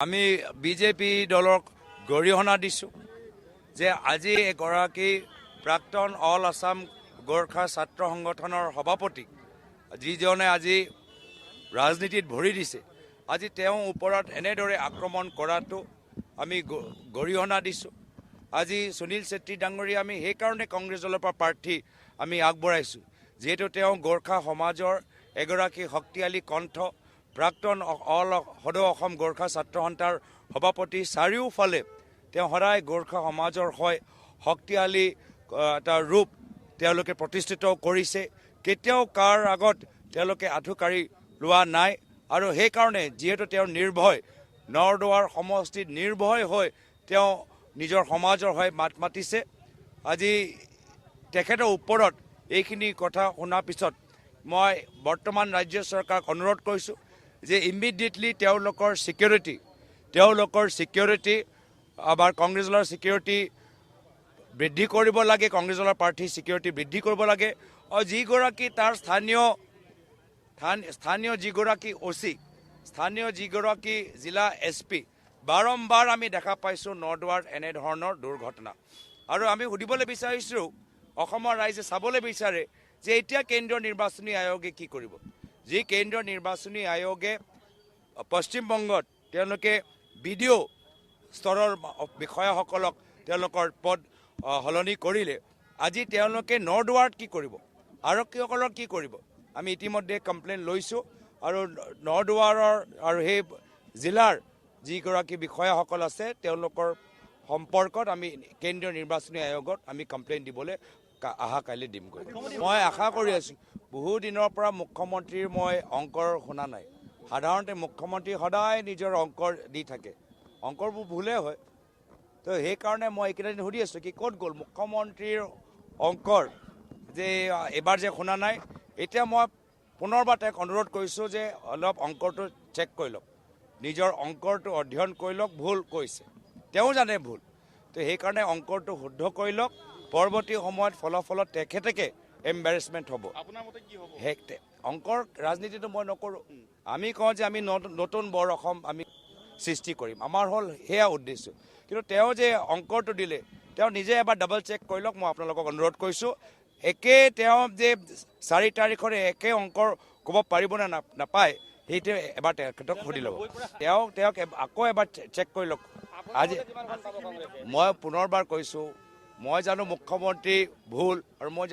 আমি বিজেপি দলক গৰিহণা দিছোঁ যে আজি এগৰাকী প্ৰাক্তন অল আছাম গোৰ্খা ছাত্ৰ সংগঠনৰ সভাপতি যিজনে আজি ৰাজনীতিত ভৰি দিছে, আজি তেওঁৰ ওপৰত এনেদৰে আক্ৰমণ কৰাটো আমি গৰিহণা দিছোঁ। আজি সুনীল ছেত্ৰী ডাঙৰীয়া আমি সেইকাৰণে কংগ্ৰেছ দলৰ পৰা প্ৰাৰ্থী আমি আগবঢ়াইছোঁ, যিহেতু তেওঁ গোৰ্খা সমাজৰ এগৰাকী শক্তিশালী কণ্ঠ, প্ৰাক্তন অল সদৌ অসম গোৰ্খা ছাত্ৰ সন্থাৰ সভাপতি। চাৰিওফালে তেওঁ সদায় গোৰ্খা সমাজৰ হৈ শক্তিশালী এটা ৰূপ তেওঁলোকে প্ৰতিষ্ঠিত কৰিছে। কেতিয়াও কাৰ আগত তেওঁলোকে আঁঠুকাঢ়ি লোৱা নাই আৰু সেইকাৰণে যিহেতু তেওঁ নিৰ্ভয় নৰদুৱাৰ সমষ্টিত নিৰ্ভয় হৈ তেওঁ নিজৰ সমাজৰ হৈ মাত মাতিছে। আজি তেখেতৰ ওপৰত এইখিনি কথা শুনাৰ পিছত মই বৰ্তমান ৰাজ্য চৰকাৰক অনুৰোধ কৰিছোঁ যে ইমিডিয়েটলি তেওঁলোকৰ ছিকিউৰিটি আমাৰ কংগ্ৰেছ দলৰ ছিকিউৰিটি বৃদ্ধি কৰিব লাগে, কংগ্ৰেছ দলৰ প্ৰাৰ্থীৰ ছিকিউৰিটি বৃদ্ধি কৰিব লাগে। আৰু যিগৰাকী তাৰ স্থানীয় যিগৰাকী OC, স্থানীয় যিগৰাকী জিলা SP, বাৰম্বাৰ আমি দেখা পাইছোঁ নৰদুৱাৰত এনেধৰণৰ দুৰ্ঘটনা। আৰু আমি সুধিবলৈ বিচাৰিছোঁ, অসমৰ ৰাইজে চাবলৈ বিচাৰে যে এতিয়া কেন্দ্ৰীয় নিৰ্বাচনী আয়োগে কি কৰিব। যি কেন্দ্ৰীয় নিৰ্বাচনী আয়োগে পশ্চিমবংগত তেওঁলোকে BDO স্তৰৰ বিষয়াসকলক তেওঁলোকৰ পদ সলনি কৰিলে, আজি তেওঁলোকে নৰদুৱাৰত কি কৰিব, আৰক্ষীসকলক কি কৰিব। আমি ইতিমধ্যে কমপ্লেইন লৈছোঁ আৰু নৰদুৱাৰৰ আৰু সেই জিলাৰ যিগৰাকী বিষয়াসকল আছে তেওঁলোকৰ সম্পৰ্কত আমি কেন্দ্ৰীয় নিৰ্বাচনী আয়োগত আমি কমপ্লেইন দিবলৈ অহা কাইলৈ দিমগৈ। মই আশা কৰি আছোঁ, বহুদিনৰ পৰা মুখ্যমন্ত্ৰীৰ মই অংকৰ শুনা নাই। সাধাৰণতে মুখ্যমন্ত্ৰী সদায় নিজৰ অংকৰ দি থাকে, অংকৰবোৰ ভুলেই হয়। তো সেইকাৰণে মই এইকেইটা দিন সুধি আছোঁ কি ক'ত গ'ল মুখ্যমন্ত্ৰীৰ অংকৰ, যে এবাৰ যে শুনা নাই। এতিয়া মই পুনৰবাৰ তেওঁক অনুৰোধ কৰিছোঁ যে অলপ অংকৰটো চেক কৰি লওক, নিজৰ অংকৰটো অধ্যয়ন কৰি লওক। ভুল কৈছে, তেওঁ জানে ভুল, তো সেইকাৰণে অংকৰটো শুদ্ধ কৰি লওক। পৰৱৰ্তী সময়ত ফলাফলত তেখেতেকে এম্বাৰেছমেণ্ট হ'ব। অংকৰ ৰাজনীতিটো মই নকৰোঁ। আমি কওঁ যে আমি নতুন বৰ অসম আমি সৃষ্টি কৰিম, আমাৰ হ'ল সেয়া উদ্দেশ্য। কিন্তু তেওঁ যে অংকৰটো দিলে, তেওঁ নিজে এবাৰ ডাবল চেক কৰি লওক, মই আপোনালোকক অনুৰোধ কৰিছোঁ। তেওঁ যে 4 তাৰিখৰে একে অংকৰ ক'ব পাৰিবনে নাপায়, সেইটো এবাৰ তেখেতক সুধি ল'ব। তেওঁক আকৌ এবাৰ চেক কৰি লওক। আজি মই পুনৰবাৰ কৈছোঁ, মই জানো মুখ্যমন্ত্ৰী ভুল আৰু মই